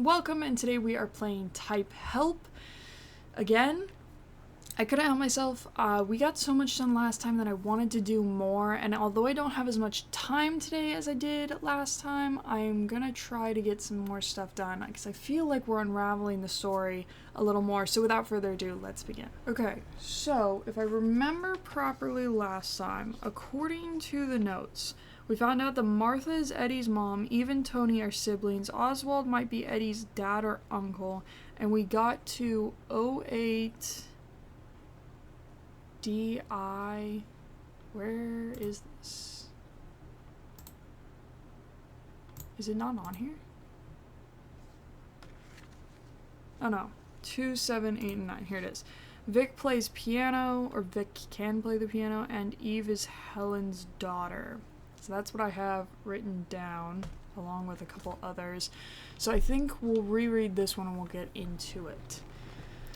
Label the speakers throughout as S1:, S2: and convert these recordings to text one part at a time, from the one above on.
S1: welcome, and today we are playing Type Help again. I couldn't help myself. We got so much done last time that I wanted to do more, and although I don't have as much time today as I did last time, I'm gonna try to get some more stuff done because I feel like we're unraveling the story a little more. So without further ado, let's begin. Okay, so if I remember properly last time, according to the notes, we found out that Martha is Eddie's mom, Eve and Tony are siblings, Oswald might be Eddie's dad or uncle, and we got to 08 DI. Where is this? Is it not on here? Oh no. 2, 7, 8, and 9. Here it is. Vic plays piano, or Vic can play the piano, and Eve is Helen's daughter. So that's what I have written down, along with a couple others. So I think we'll reread this one and we'll get into it.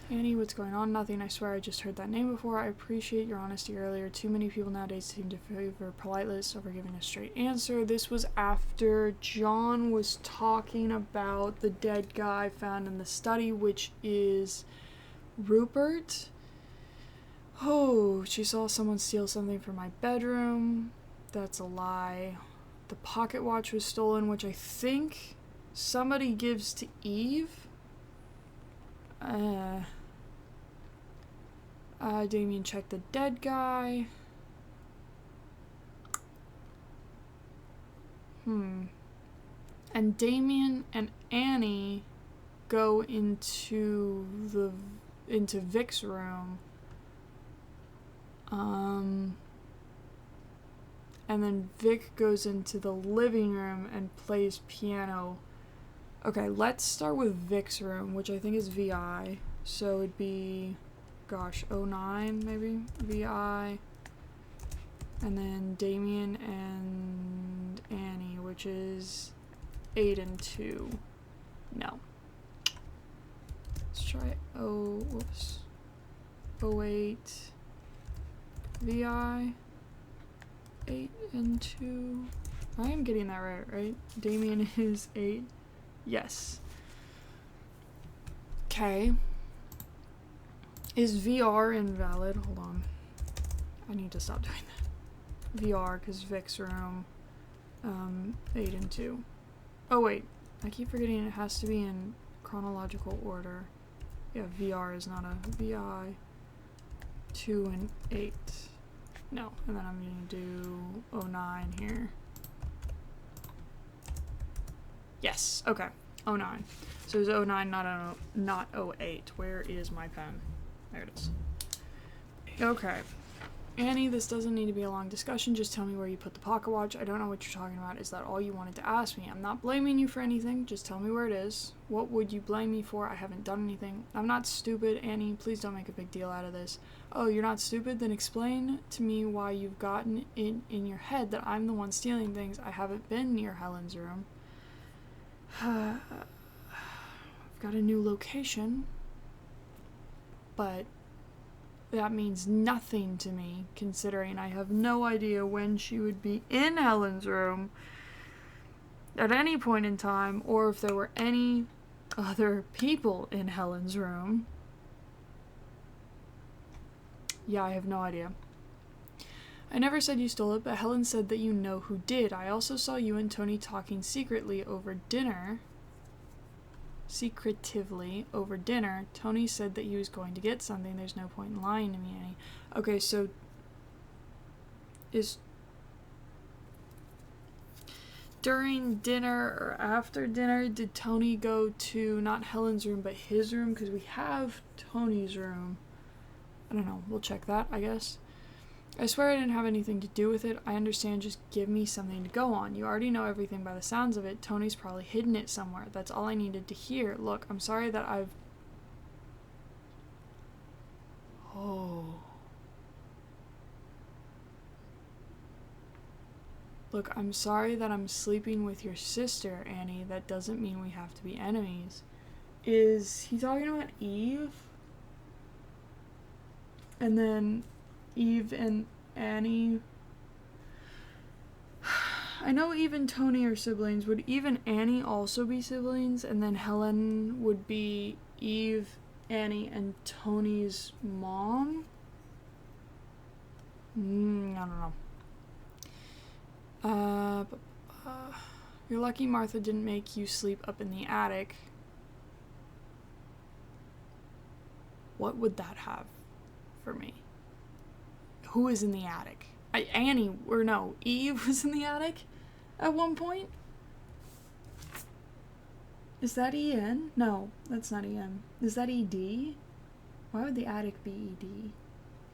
S1: Annie, what's going on? Nothing. I swear I just heard that name before. I appreciate your honesty earlier. Too many people nowadays seem to favor politeness over giving a straight answer. This was after John was talking about the dead guy found in the study, which is Rupert. Oh, she saw someone steal something from my bedroom. That's a lie. The pocket watch was stolen, which I think somebody gives to Eve. Damien checked the dead guy. And Damien and Annie go into Vic's room. And then Vic goes into the living room and plays piano. Okay, let's start with Vic's room, which I think is VI. So it'd be, 09 maybe? VI. And then Damien and Annie, which is 8 and 2. No. Let's try 08 VI. 8 and 2. I am getting that right? Damien is 8. Yes. Okay. Is VR invalid? Hold on. I need to stop doing that. VR, because Vic's room. 8 and 2. Oh, wait. I keep forgetting it has to be in chronological order. Yeah, VR is not a VI. 2 and 8. No, and then I'm going to do 09 here. Yes, okay. 09. So it's 09, not 08. Where is my pen? There it is. Okay. Annie, this doesn't need to be a long discussion. Just tell me where you put the pocket watch. I don't know what you're talking about. Is that all you wanted to ask me? I'm not blaming you for anything. Just tell me where it is. What would you blame me for? I haven't done anything. I'm not stupid, Annie. Please don't make a big deal out of this. Oh, you're not stupid? Then explain to me why you've gotten in your head that I'm the one stealing things. I haven't been near Helen's room. I've got a new location, but that means nothing to me, considering I have no idea when she would be in Helen's room at any point in time, or if there were any other people in Helen's room. Yeah, I have no idea. I never said you stole it, but Helen said that you know who did. I also saw you and Tony talking secretively over dinner. Tony said that he was going to get something. There's no point in lying to me, Annie. Okay, so is during dinner or after dinner, did Tony go to not Helen's room, but his room? Because we have Tony's room. I don't know. We'll check that, I guess. I swear I didn't have anything to do with it. I understand, just give me something to go on. You already know everything by the sounds of it. Tony's probably hidden it somewhere. That's all I needed to hear. Look, I'm sorry that I've... Oh. Look, I'm sorry that I'm sleeping with your sister, Annie. That doesn't mean we have to be enemies. Is he talking about Eve? And then Eve and Annie I know Eve and Tony are siblings. Would Eve and Annie also be siblings? And then Helen would be Eve, Annie, and Tony's mom? I don't know. You're lucky Martha didn't make you sleep up in the attic. What would that have for me? Who is in the attic? Eve was in the attic at one point? Is that E-N? No, that's not E-M. Is that E-D? Why would the attic be E-D?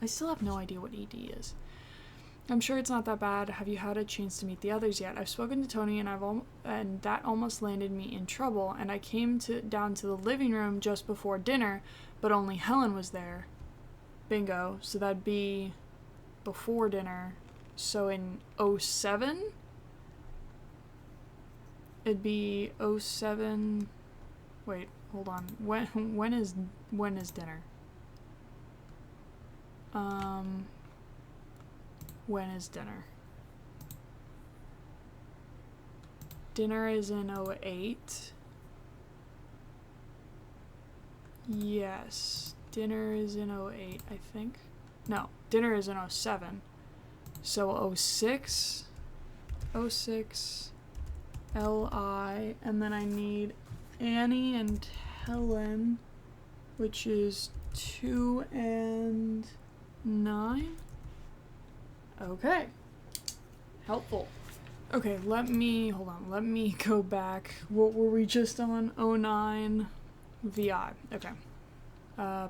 S1: I still have no idea what E-D is. I'm sure it's not that bad. Have you had a chance to meet the others yet? I've spoken to Tony and that almost landed me in trouble, and I came down to the living room just before dinner, but only Helen was there. Bingo. So that'd be before dinner. So in 07? It'd be 07. Wait, hold on. When is dinner? When is dinner? Dinner is in 08. Yes, dinner is in 08, I think. No, dinner is in 07. So 06, L-I, and then I need Annie and Helen, which is 2 and 9. Okay. Helpful. Okay, let me go back. What were we just on? 09 VI. Okay. I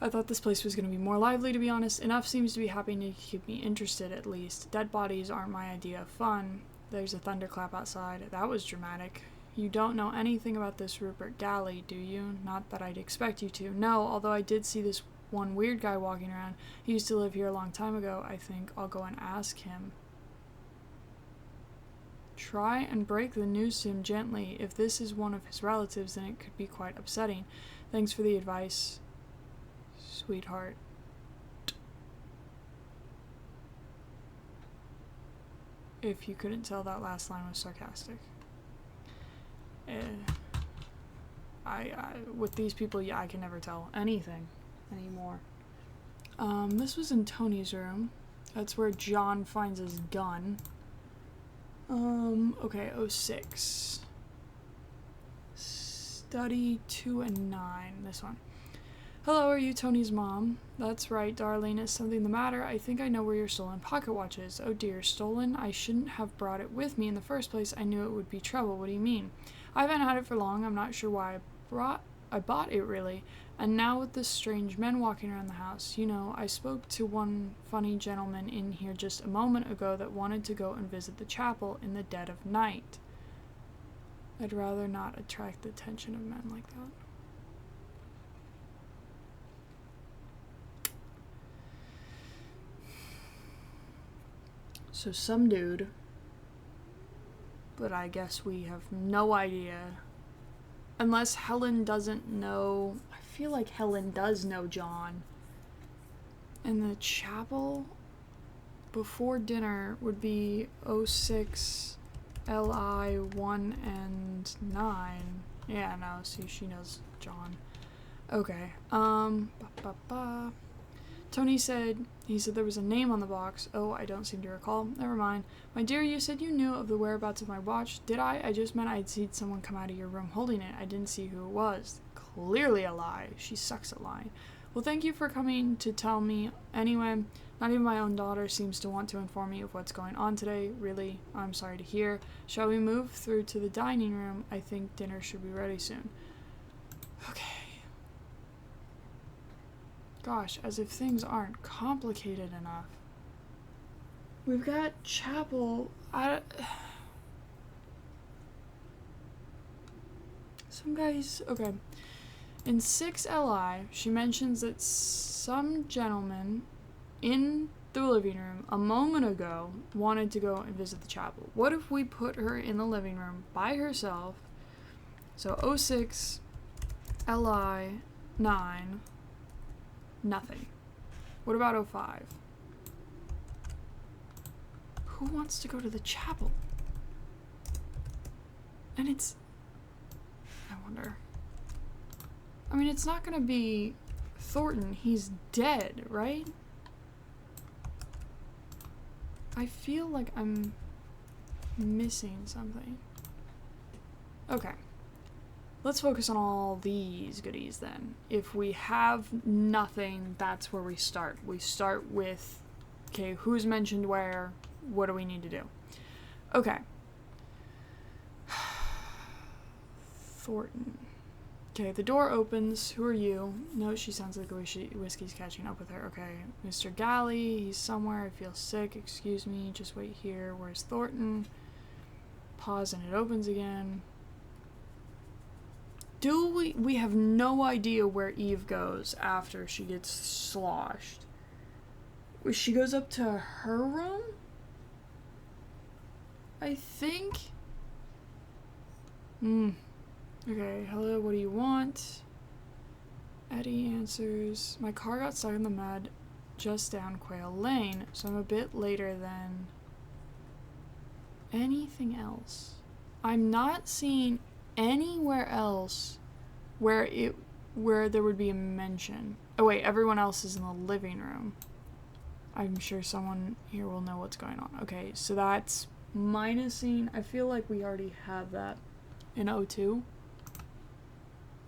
S1: thought this place was going to be more lively, to be honest. Enough seems to be happening to keep me interested, at least. Dead bodies aren't my idea of fun. There's a thunderclap outside. That was dramatic. You don't know anything about this Rupert Galley, do you? Not that I'd expect you to. No, although I did see this one weird guy walking around. He used to live here a long time ago. I think I'll go and ask him. Try and break the news to him gently. If this is one of his relatives, then it could be quite upsetting. Thanks for the advice, sweetheart. If you couldn't tell, that last line was sarcastic. With these people, yeah, I can never tell anything anymore. This was in Tony's room. That's where John finds his gun. Okay, 06. Study 2 and 9, this one. Hello, are you Tony's mom? That's right, darling. Is something the matter? I think I know where your stolen pocket watch is. Oh dear, stolen? I shouldn't have brought it with me in the first place. I knew it would be trouble. What do you mean? I haven't had it for long. I'm not sure why I bought it, really. And now with the strange men walking around the house, you know, I spoke to one funny gentleman in here just a moment ago that wanted to go and visit the chapel in the dead of night. I'd rather not attract the attention of men like that. So some dude, but I guess we have no idea. Unless Helen doesn't know. I feel like Helen does know John. And the chapel before dinner would be 06 LI 1 and 9. Yeah, no, see, she knows John. Okay. Tony said, there was a name on the box. Oh, I don't seem to recall. Never mind. My dear, you said you knew of the whereabouts of my watch. Did I? I just meant I'd seen someone come out of your room holding it. I didn't see who it was. Clearly a lie. She sucks at lying. Well, thank you for coming to tell me. Anyway, not even my own daughter seems to want to inform me of what's going on today. Really, I'm sorry to hear. Shall we move through to the dining room? I think dinner should be ready soon. Okay. Gosh, as if things aren't complicated enough. We've got chapel. Some guys. Okay. In 6 LI, she mentions that some gentleman in the living room a moment ago wanted to go and visit the chapel. What if we put her in the living room by herself? So 06 LI 9. Nothing. What about 05? who wants to go to the chapel? And it's... I wonder. I mean, it's not gonna be Thornton. He's dead, right? I feel like I'm missing something. Okay. Let's focus on all these goodies then. If we have nothing, that's where we start. We start with, okay, who's mentioned where? What do we need to do? Okay. Thornton. Okay, the door opens. Who are you? No, she sounds like whiskey's catching up with her. Okay, Mr. Galley, he's somewhere. I feel sick. Excuse me. Just wait here. Where's Thornton? Pause and it opens again. We have no idea where Eve goes after she gets sloshed. She goes up to her room? I think? Okay, hello, what do you want? Eddie answers, my car got stuck in the mud just down Quail Lane, so I'm a bit later than anything else. I'm not seeing anywhere else where there would be a mention. Oh wait, everyone else is in the living room. I'm sure someone here will know what's going on. Okay, so that's minusing. I feel like we already have that in 02.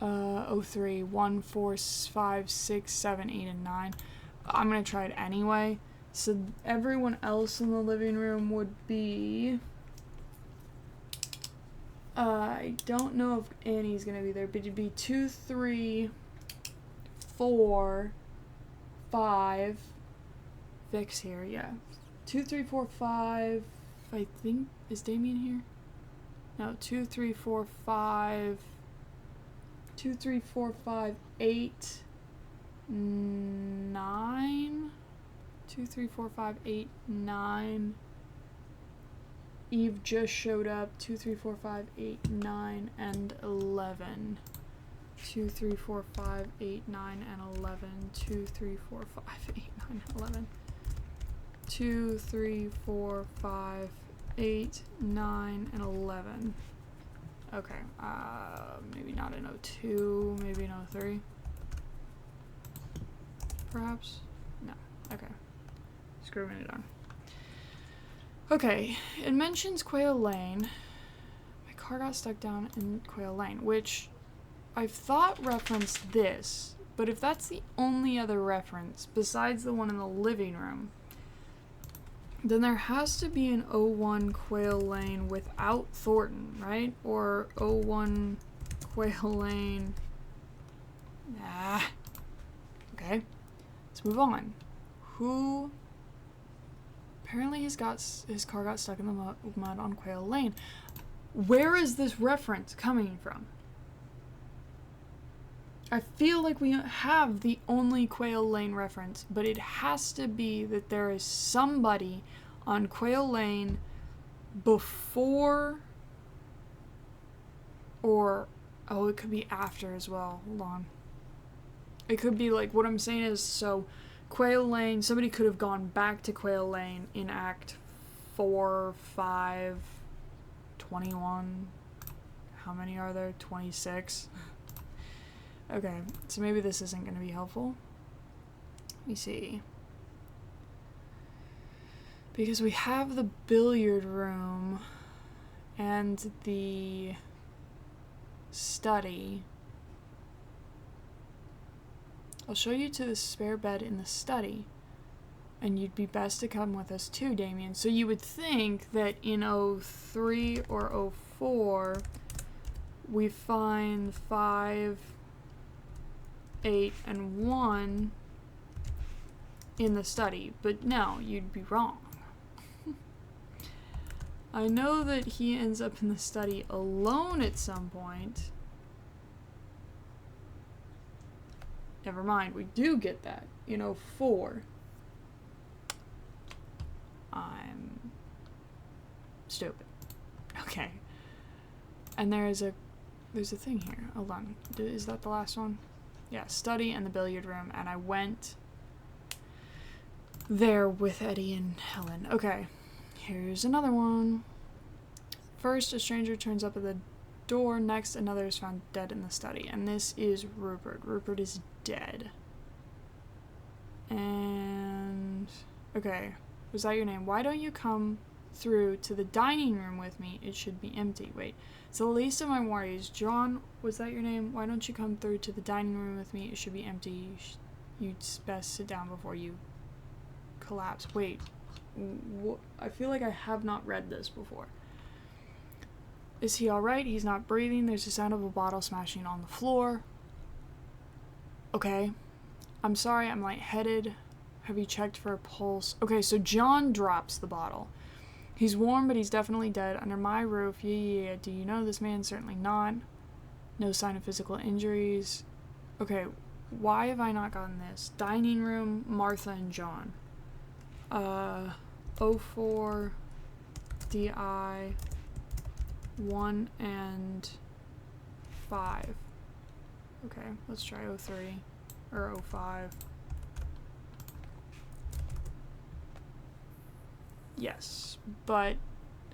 S1: 03, 1, 4, 5, 6, 7, 8, and 9. I'm gonna try it anyway. So everyone else in the living room would be... I don't know if Annie's gonna be there, but it'd be 2, 3, 4, 5. Vic's here, yeah. 2, 3, 4, 5. I think, is Damien here? No, 2, 3, 4, 5. 2, 3, 4, 5, 8, 9. 2, 3, 4, 5, 8, 9. Eve just showed up. 2, 3, 4, 5, 8, 9, and 11. 2, 3, 4, 5, 8, 9, and 11. 2, 3, 4, 5, 8, 9, and 11. 2, 3, 4, 5, 8, 9, and 11. Okay, maybe not in 02, maybe in 03. Perhaps? No, okay. Screwing it on. Okay, it mentions Quail Lane. My car got stuck down in Quail Lane, which I've thought referenced this, but if that's the only other reference besides the one in the living room, then there has to be an 01 Quail Lane without Thornton, right? Or 01 Quail Lane... Nah. Okay. Let's move on. Who... Apparently his car got stuck in the mud on Quail Lane. Where is this reference coming from? I feel like we have the only Quail Lane reference, but it has to be that there is somebody on Quail Lane before or... Oh, it could be after as well. Hold on. It could be like, what I'm saying is, so Quail Lane, somebody could have gone back to Quail Lane in Act 4, 5, 21. How many are there? 26. Okay, so maybe this isn't going to be helpful. Let me see. Because we have the billiard room and the study. I'll show you to the spare bed in the study. And you'd be best to come with us too, Damien. So you would think that in 03 or 04, we find 5, 8, and 1 in the study. But no, you'd be wrong. I know that he ends up in the study alone at some point. Never mind, we do get that in 04. I'm stupid. Okay. And there's a thing here. Hold on. Is that the last one? Yeah, study and the billiard room. And I went there with Eddie and Helen. Okay. Here's another one. First, a stranger turns up at the door. Next, another is found dead in the study. And this is Rupert. Rupert is dead. And... okay. Was that your name? Why don't you come through to the dining room with me? It should be empty. Wait. It's the least of my worries. John, was that your name? Why don't you come through to the dining room with me? It should be empty. You'd best sit down before you collapse. Wait. I feel like I have not read this before. Is he alright? He's not breathing. There's the sound of a bottle smashing on the floor. Okay. I'm sorry, I'm lightheaded. Have you checked for a pulse? Okay, so John drops the bottle. He's warm, but he's definitely dead. Under my roof. Yeah. Do you know this man? Certainly not. No sign of physical injuries. Okay, why have I not gotten this? Dining room, Martha and John. 04 DI 1 and 5. Okay, let's try 03 or 05. Yes, but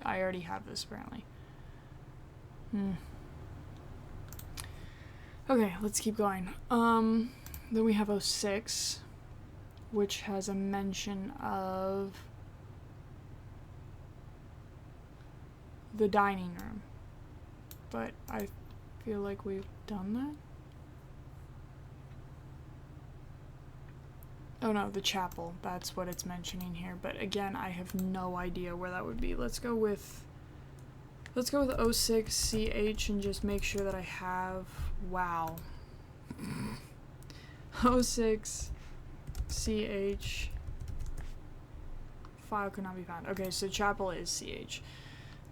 S1: I already have this apparently. Okay, let's keep going. Then we have 06, which has a mention of the dining room. But I feel like we've done that. Oh no, the chapel. That's what it's mentioning here. But again, I have no idea where that would be. Let's go with 06 CH and just make sure that I have... wow. 06 CH. File could not be found. Okay, so chapel is CH.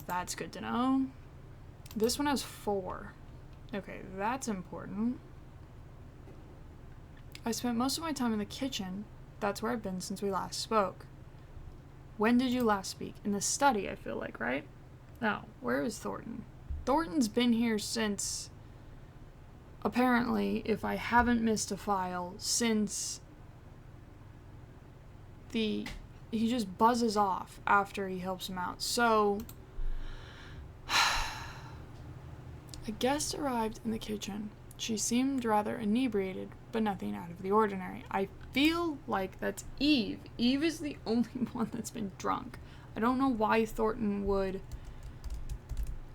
S1: That's good to know. This one has 4. Okay, that's important. I spent most of my time in the kitchen. That's where I've been since we last spoke. When did you last speak? In the study, I feel like, right? No. Where is Thornton? Thornton's been here since... apparently, if I haven't missed a file, since... he just buzzes off after he helps him out. So... a guest arrived in the kitchen. She seemed rather inebriated, but nothing out of the ordinary. I feel like that's Eve. Eve is the only one that's been drunk. I don't know why Thornton would...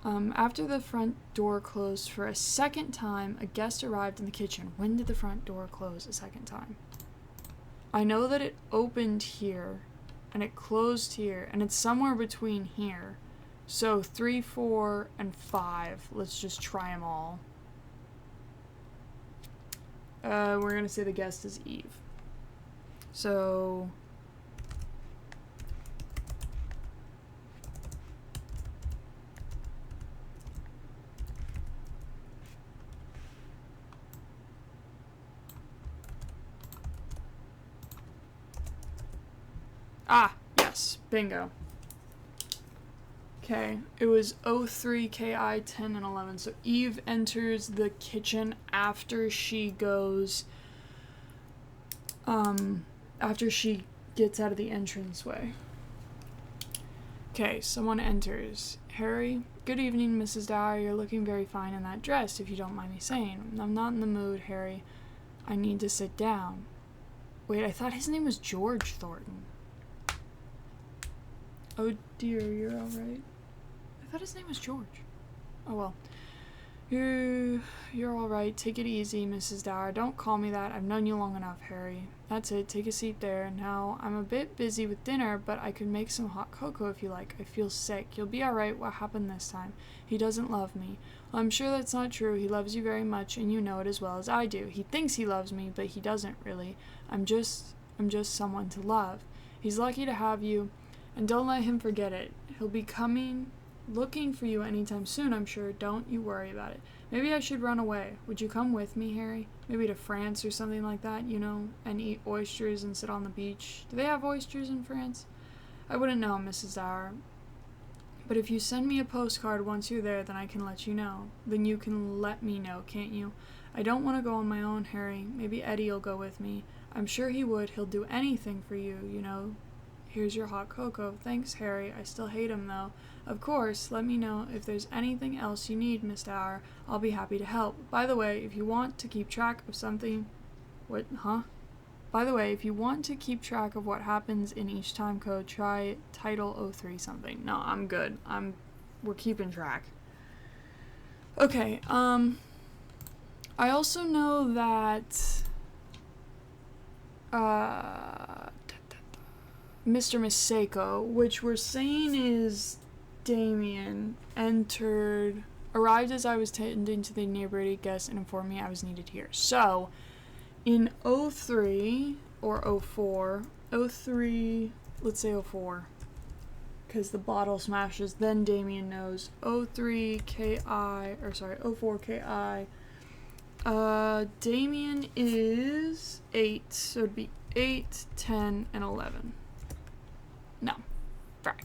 S1: after the front door closed for a second time, a guest arrived in the kitchen. When did the front door close a second time? I know that it opened here, and it closed here, and it's somewhere between here. So 3, 4, and 5. Let's just try them all. We're gonna say the guest is Eve. So... ah, yes, bingo. Okay, it was 03 KI 10 and 11. So Eve enters the kitchen after she goes, after she gets out of the entranceway. Okay, someone enters. Harry, good evening, Mrs. Dyer. You're looking very fine in that dress, if you don't mind me saying. I'm not in the mood, Harry. I need to sit down. Wait, I thought his name was George Thornton. Oh dear, you're alright. I thought his name was George. Oh well. You're alright. Take it easy, Mrs. Dyer. Don't call me that. I've known you long enough, Harry. That's it. Take a seat there. Now, I'm a bit busy with dinner, but I could make some hot cocoa if you like. I feel sick. You'll be alright. What happened this time? He doesn't love me. Well, I'm sure that's not true. He loves you very much, and you know it as well as I do. He thinks he loves me, but he doesn't really. I'm just someone to love. He's lucky to have you, and don't let him forget it. He'll be looking for you anytime soon, I'm sure. Don't you worry about it. Maybe I should run away. Would you come with me, Harry? Maybe to France or something like that, you know, and eat oysters and sit on the beach. Do they have oysters in France? I wouldn't know, Mrs. Dyer. But if you send me a postcard once you're there, then I can let you know. Then you can let me know, can't you? I don't want to go on my own, Harry. Maybe Eddie'll go with me. I'm sure he would. He'll do anything for you, you know. Here's your hot cocoa. Thanks, Harry. I still hate him, though. Of course, let me know if there's anything else you need, Miss Dower. I'll be happy to help. By the way, if you want to keep track of something... What? Huh? By the way, if you want to keep track of what happens in each time code, try Title 03 something. No, I'm good. We're keeping track. Okay, I also know that... Mr. Miseko, which we're saying is Damien, arrived as I was tending to the inebriated guest and informed me I was needed here. So, in 03 or 04, 03, let's say 04, because the bottle smashes, then Damien knows. 03 KI, or sorry, 04 KI. Damien is 8, so it'd be 8, 10, and 11. No. Frack.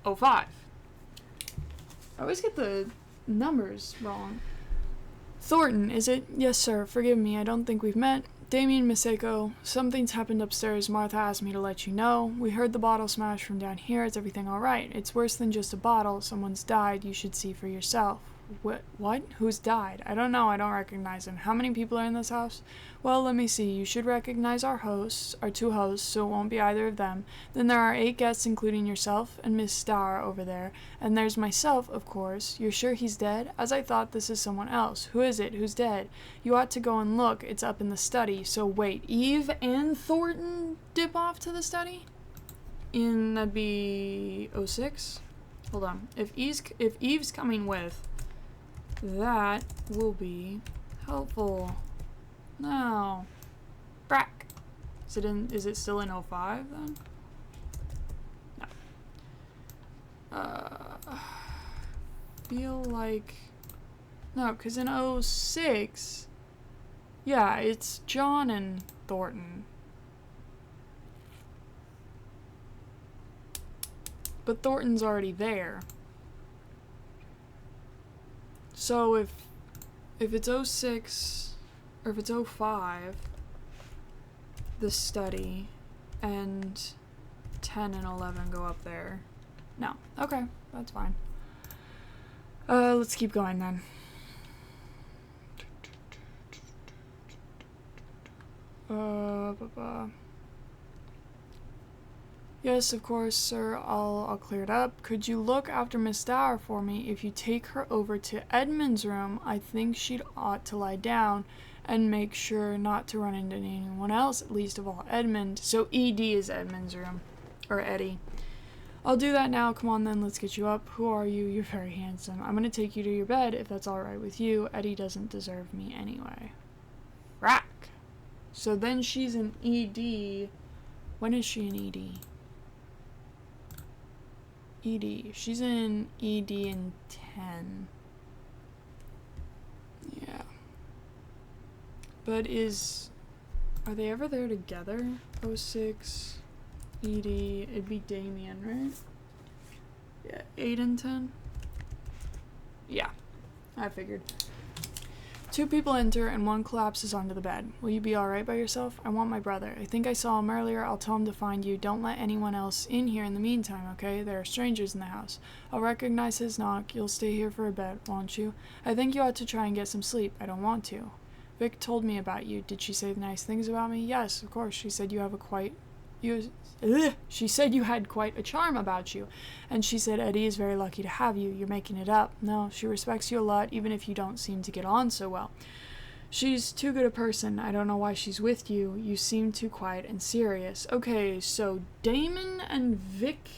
S1: Oh, 5. I always get the numbers wrong. Thornton, is it? Yes, sir. Forgive me. I don't think we've met. Damien Miseko, something's happened upstairs. Martha asked me to let you know. We heard the bottle smash from down here. Is everything alright? It's worse than just a bottle. Someone's died. You should see for yourself. What? Who's died? I don't know. I don't recognize him. How many people are in this house? Well, let me see. You should recognize our two hosts, so it won't be either of them. Then there are 8 guests, including yourself and Miss Dower over there. And there's myself, of course. You're sure he's dead? As I thought, this is someone else. Who is it? Who's dead? You ought to go and look. It's up in the study. So wait, Eve and Thornton dip off to the study? That'd be 06? Hold on. If Eve's coming with... That will be helpful. No. Brack. Is it still in 05 then? No. Feel like... No, because in 06... Yeah, it's John and Thornton. But Thornton's already there. So if it's 06 or if it's 05, the study, and 10 and 11 go up there. No. Okay, that's fine. Let's keep going then. Yes, of course, sir. I'll clear it up. Could you look after Miss Dower for me? If you take her over to Edmund's room, I think she'd ought to lie down and make sure not to run into anyone else, at least of all Edmund. So ED is Edmund's room. Or Eddie. I'll do that now. Come on then, let's get you up. Who are you? You're very handsome. I'm gonna take you to your bed if that's alright with you. Eddie doesn't deserve me anyway. Rack. So then she's an ED. When is she an ED? ED. She's in ED in 10. Yeah. But are they ever there together? 06, ED, it'd be Damien, right? Yeah, 8 and 10? Yeah, I figured. 2 people enter and 1 collapses onto the bed. Will you be alright by yourself? I want my brother. I think I saw him earlier. I'll tell him to find you. Don't let anyone else in here in the meantime, okay? There are strangers in the house. I'll recognize his knock. You'll stay here for a bit, won't you? I think you ought to try and get some sleep. I don't want to. Vic told me about you. Did she say nice things about me? Yes, of course. She said you had quite a charm about you. And she said Eddie is very lucky to have you. You're making it up. No, she respects you a lot, even if you don't seem to get on so well. She's too good a person. I don't know why she's with you. You seem too quiet and serious. Okay, so Damon and Vic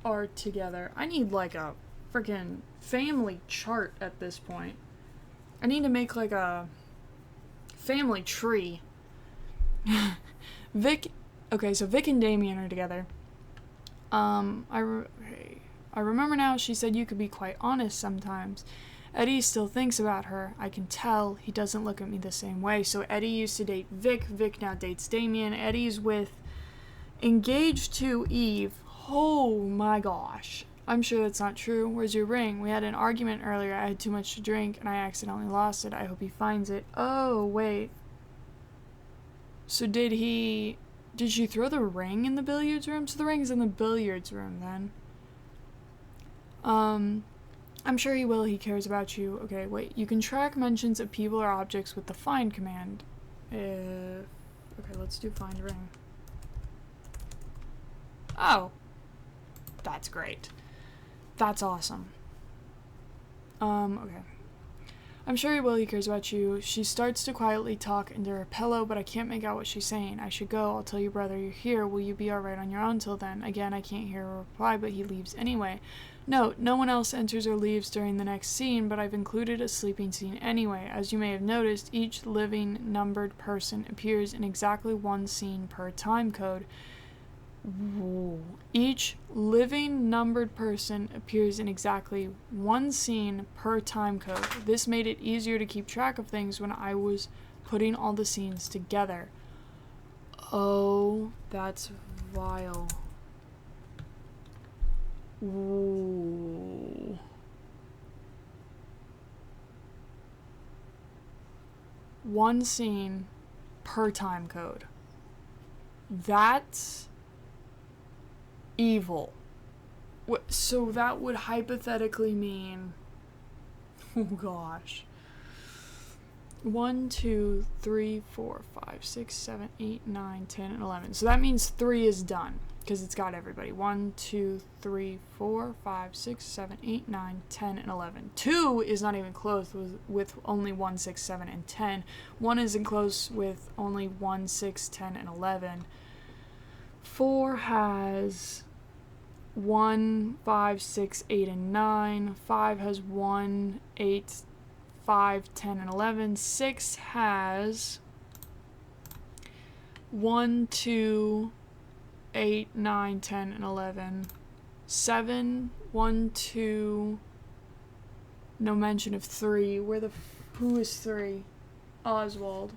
S1: are together. I need like a freaking family chart at this point. I need to make like a family tree. Okay, so Vic and Damien are together. I remember now she said you could be quite honest sometimes. Eddie still thinks about her. I can tell. He doesn't look at me the same way. So Eddie used to date Vic. Vic now dates Damien. Eddie's engaged to Eve. Oh my gosh. I'm sure that's not true. Where's your ring? We had an argument earlier. I had too much to drink and I accidentally lost it. I hope he finds it. Oh, wait. So did she throw the ring in the billiards room? So the ring's in the billiards room then. I'm sure he will. He cares about you. Okay, wait. You can track mentions of people or objects with the find command. Okay, let's do find ring. Oh. That's great. That's awesome. Okay. I'm sure he will. He cares about you. She starts to quietly talk into her pillow, but I can't make out what she's saying. I should go. I'll tell you, brother, you're here. Will you be alright on your own till then? Again, I can't hear a reply, but he leaves anyway. Note, no one else enters or leaves during the next scene, but I've included a sleeping scene anyway. As you may have noticed, each living numbered person appears in exactly one scene per time code. Whoa. Each living numbered person appears in exactly one scene per time code. This made it easier to keep track of things when I was putting all the scenes together. Oh, that's vile. Ooh. One scene per time code. That's evil. So that would hypothetically mean, oh gosh, 1, 2, 3, 4, 5, 6, 7, 8, 9, 10, and 11. So that means 3 is done because it's got everybody. 1, 2, 3, 4, 5, 6, 7, 8, 9, 10, and 11. 2 is not even close with only 1, 6, 7, and 10. 1 isn't close with only 1, 6, 10, and 11. 4 has 1, 5, 6, 8, and 9. 5 has 1, 8, 5, 10, and 11. 6 has 1, 2, 8, 9, 10, and 11. 7, 1, 2, no mention of 3. Who is 3? Oswald.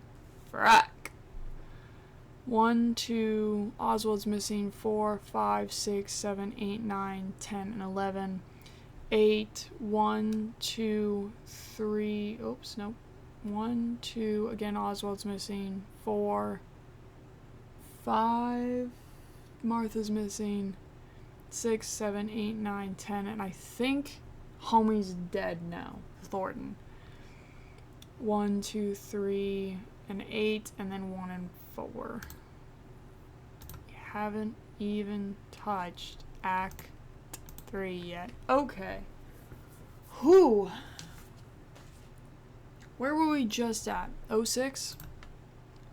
S1: Frack. 1, 2, Oswald's missing. 4, 5, 6, 7, 8, 9, 10, and 11. 8, 1, 2, 3, oops, nope. 1, 2, again, Oswald's missing. 4, 5, Martha's missing. 6, 7, 8, 9, 10, and I think homie's dead now, Thornton. 1, 2, 3, and 8, and then 1 and 4. You haven't even touched Act 3 yet. Okay. Whew. Where were we just at? 06?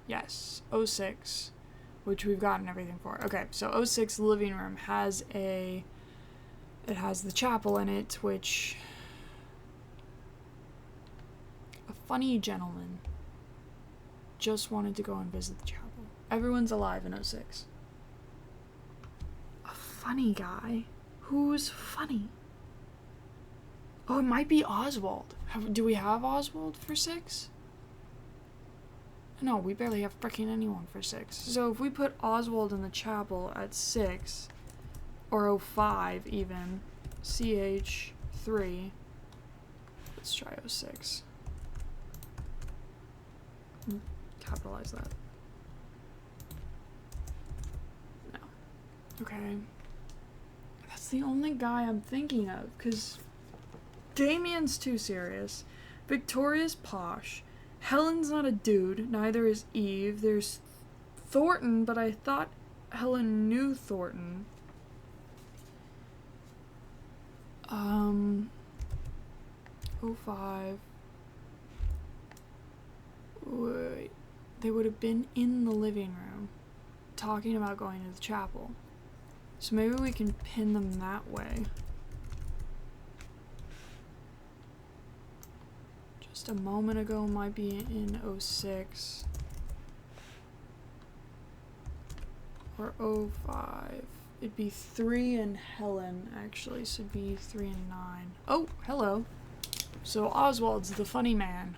S1: Yes, 06. Which we've gotten everything for. Okay, so 06 living room has it has the chapel in it, which a funny gentleman just wanted to go and visit the chapel. Everyone's alive in 06. A funny guy? Who's funny? Oh, it might be Oswald. Do we have Oswald for 6? No, we barely have freaking anyone for 6. So if we put Oswald in the chapel at 6, or 05 even, CH3, let's try 06. Capitalize that. No. Okay. That's the only guy I'm thinking of, because Damien's too serious. Victoria's posh. Helen's not a dude, neither is Eve. There's Thornton, but I thought Helen knew Thornton. 05. Wait. They would have been in the living room talking about going to the chapel. So maybe we can pin them that way. Just a moment ago might be in 06. Or 05. It'd be 3 and Helen, actually. So it'd be 3 and 9. Oh, hello. So Oswald's the funny man.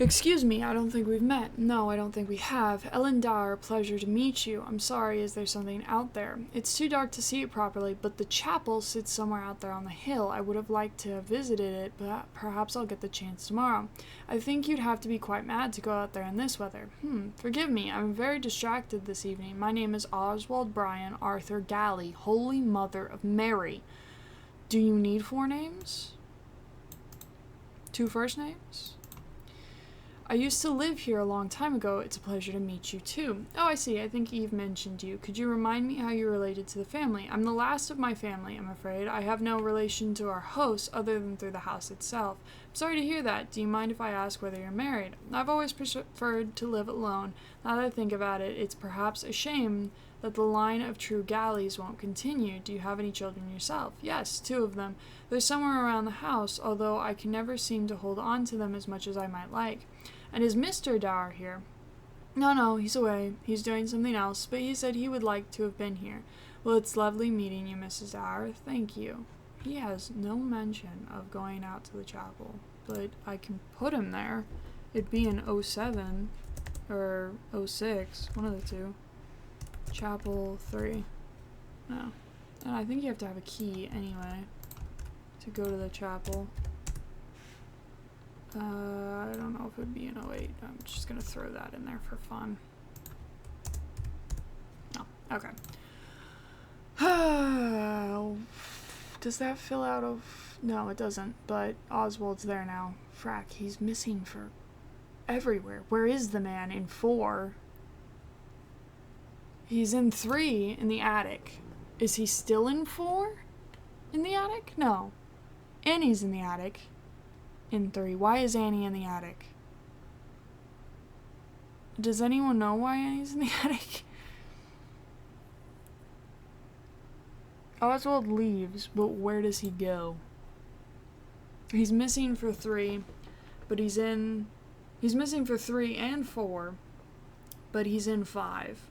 S1: Excuse me, I don't think we've met. No, I don't think we have. Ellen Dower, pleasure to meet you. I'm sorry, is there something out there? It's too dark to see it properly, but the chapel sits somewhere out there on the hill. I would have liked to have visited it, but perhaps I'll get the chance tomorrow. I think you'd have to be quite mad to go out there in this weather. Forgive me, I'm very distracted this evening. My name is Oswald Brian Arthur Galley, Holy Mother of Mary. Do you need 4 names? 2 first names? I used to live here a long time ago. It's a pleasure to meet you, too. Oh, I see. I think Eve mentioned you. Could you remind me how you're related to the family? I'm the last of my family, I'm afraid. I have no relation to our host other than through the house itself. I'm sorry to hear that. Do you mind if I ask whether you're married? I've always preferred to live alone. Now that I think about it, it's perhaps a shame that the line of true Galleys won't continue. Do you have any children yourself? Yes, 2 of them. They're somewhere around the house, although I can never seem to hold on to them as much as I might like. And is Mr. Dower here? No, he's away. He's doing something else, but he said he would like to have been here. Well, it's lovely meeting you, Mrs. Dower. Thank you. He has no mention of going out to the chapel, but I can put him there. It'd be in 07 or 06, one of the 2. Chapel 3. No. And I think you have to have a key anyway to go to the chapel. I don't know if it would be in 08. I'm just gonna throw that in there for fun. No. Okay. Does that fill out of... No, it doesn't, but Oswald's there now. Frack, he's missing for everywhere. Where is the man in 4? He's in 3 in the attic. Is he still in 4? In the attic? No. Annie's in the attic. In 3. Why is Annie in the attic? Does anyone know why Annie's in the attic? Oswald leaves, but where does he go? He's missing for 3, but he's missing for 3 and 4, but he's in 5.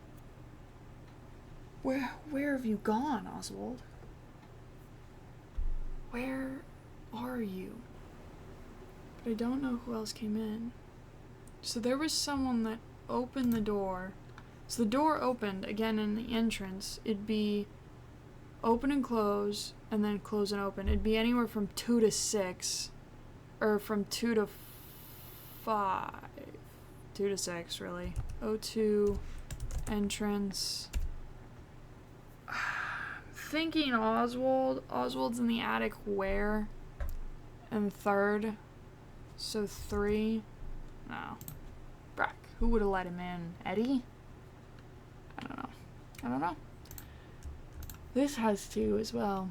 S1: Where have you gone, Oswald? Where are you? But I don't know who else came in. So there was someone that opened the door. So the door opened, again in the entrance. It'd be open and close, and then close and open. It'd be anywhere from 2 to 6. Or from 2 to 5. 2 to 6, really. 02, entrance. I'm thinking Oswald. Oswald's in the attic where? And 3rd. So 3. No. Brack. Who would have let him in? Eddie? I don't know. This has 2 as well.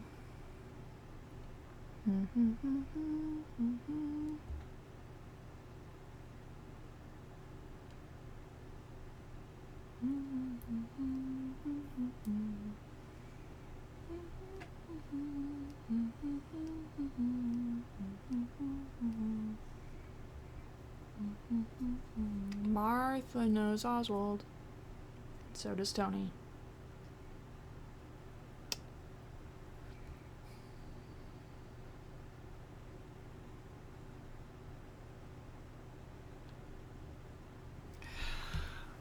S1: Martha knows Oswald. So does Tony.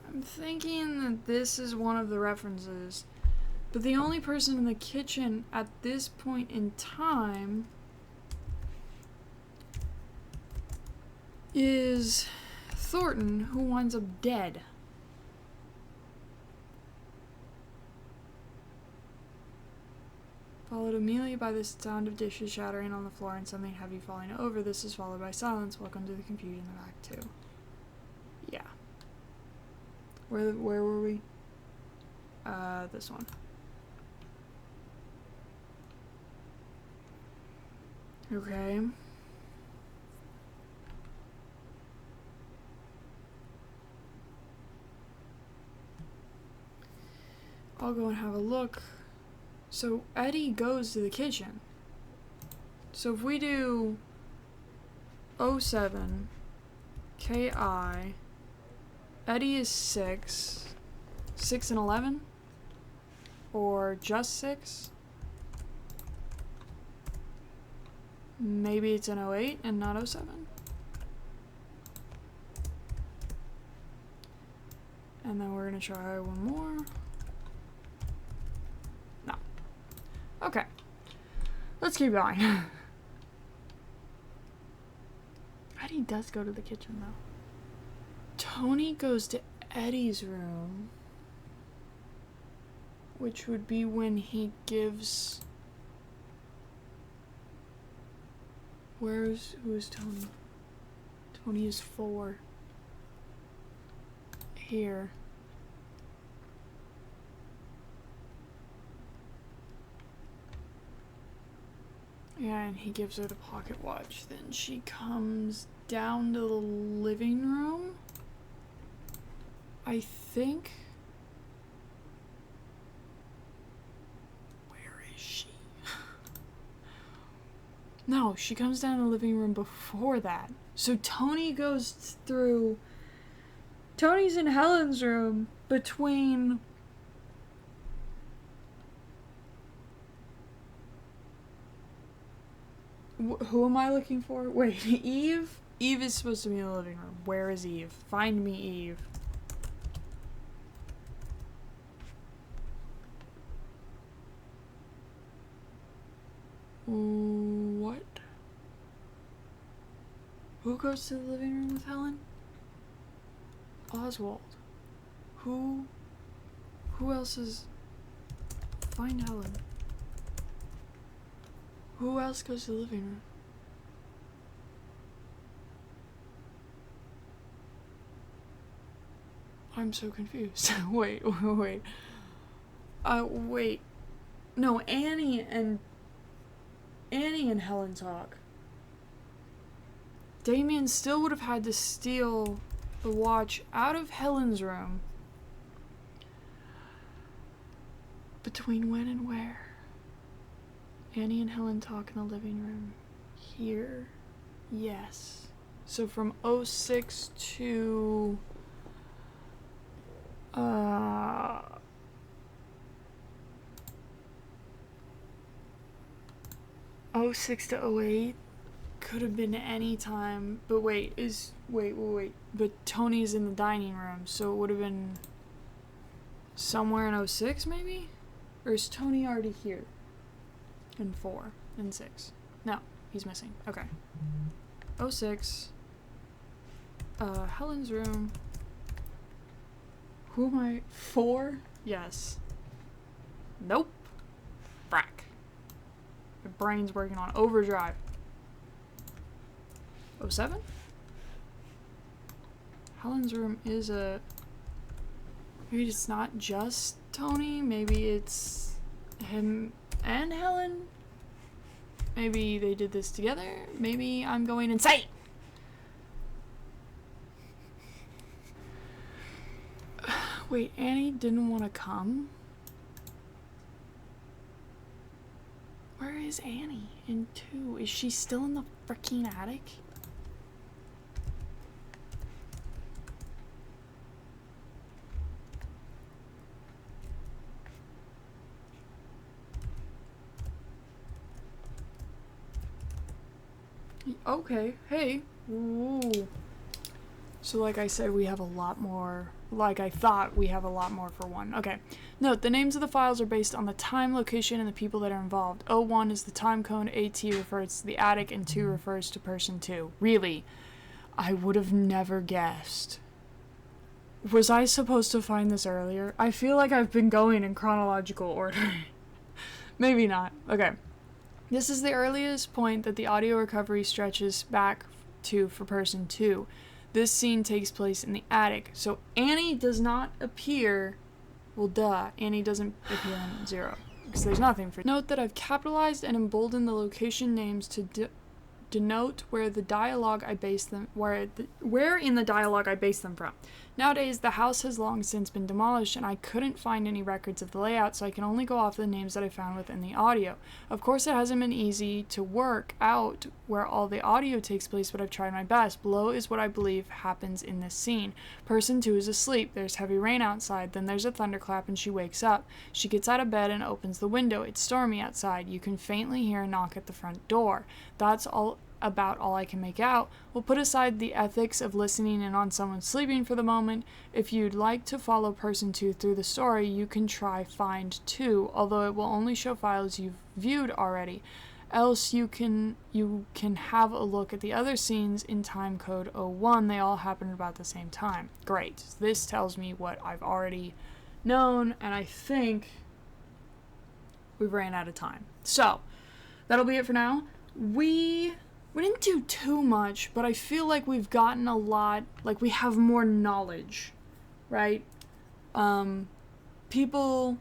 S1: I'm thinking that this is one of the references, but the only person in the kitchen at this point in time is Thornton, who winds up dead. Followed immediately by the sound of dishes shattering on the floor and something heavy falling over. This is followed by silence. Welcome to the confusion of Act 2. Yeah. Where were we? This one. Okay. I'll go and have a look. So Eddie goes to the kitchen. So if we do 07 KI, Eddie is 6 and 11, or just 6. Maybe it's an 08 and not 07. And then we're gonna try one more. No. Okay. Let's keep going. Eddie does go to the kitchen though. Tony goes to Eddie's room, which would be when he gives... who is Tony? Tony is 4. Here. Yeah, and he gives her the pocket watch. Then she comes down to the living room. I think. Where is she? No, she comes down to the living room before that. So Tony goes through... Tony's in Helen's room between... Who am I looking for? Wait, Eve? Eve is supposed to be in the living room. Where is Eve? Find me Eve. What? Who goes to the living room with Helen? Oswald. Who else is... Find Helen. Who else goes to the living room? I'm so confused. Wait. Wait. No, Annie and Helen talk. Damien still would have had to steal the watch out of Helen's room. Between when and where? Annie and Helen talk in the living room. Here. Yes. So from 06 to... 06 to 08 could have been any time, but wait, but Tony's in the dining room, so it would have been somewhere in 06 maybe? Or is Tony already here? In 4 and 6. No, he's missing. Okay. 06. Helen's room. Who am I? 4? Yes. Nope. Frack. My brain's working on overdrive. 07? Helen's room is a... Maybe it's not just Tony. Maybe it's him and Helen. Maybe they did this together. Maybe I'm going insane. Wait, Annie didn't want to come? Where is Annie in 2? Is she still in the freaking attic? Okay, hey. Ooh. So like I said, we have a lot more, like I thought we have a lot more for 1. Okay. Note, the names of the files are based on the time, location, and the people that are involved. 01 is the time code, AT refers to the attic, and 2 refers to person 2. Really? I would have never guessed. Was I supposed to find this earlier? I feel like I've been going in chronological order. Maybe not. Okay. This is the earliest point that the audio recovery stretches back to for person 2. This scene takes place in the attic, so Annie does not appear... Well, duh. Annie doesn't appear in 0, because there's nothing for... Note that I've capitalized and emboldened the location names to denote where the dialogue I base them... Where in the dialogue I base them from. Nowadays, the house has long since been demolished, and I couldn't find any records of the layout, so I can only go off the names that I found within the audio. Of course, it hasn't been easy to work out where all the audio takes place, but I've tried my best. Below is what I believe happens in this scene. Person 2 is asleep. There's heavy rain outside. Then there's a thunderclap, and she wakes up. She gets out of bed and opens the window. It's stormy outside. You can faintly hear a knock at the front door. That's all about all I can make out. We'll put aside the ethics of listening in on someone sleeping for the moment. If you'd like to follow person 2 through the story, you can try find 2, although it will only show files you've viewed already. Else you can have a look at the other scenes in timecode 01. They all happened about the same time. Great. This tells me what I've already known, and I think we ran out of time. So, that'll be it for now. We didn't do too much, but I feel like we've gotten a lot, like we have more knowledge, right? People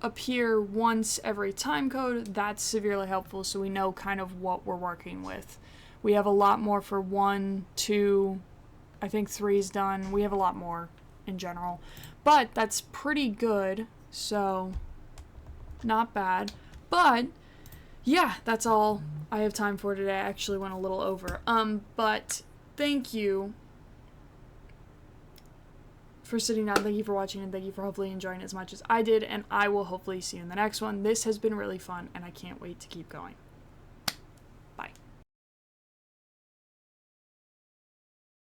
S1: appear once every time code. That's severely helpful, so we know kind of what we're working with. We have a lot more for 1, 2, I think 3 is done. We have a lot more in general, but that's pretty good, so not bad. But yeah, that's all I have time for today. I actually went a little over. But thank you for sitting down. Thank you for watching, and thank you for hopefully enjoying it as much as I did, and I will hopefully see you in the next one. This has been really fun, and I can't wait to keep going.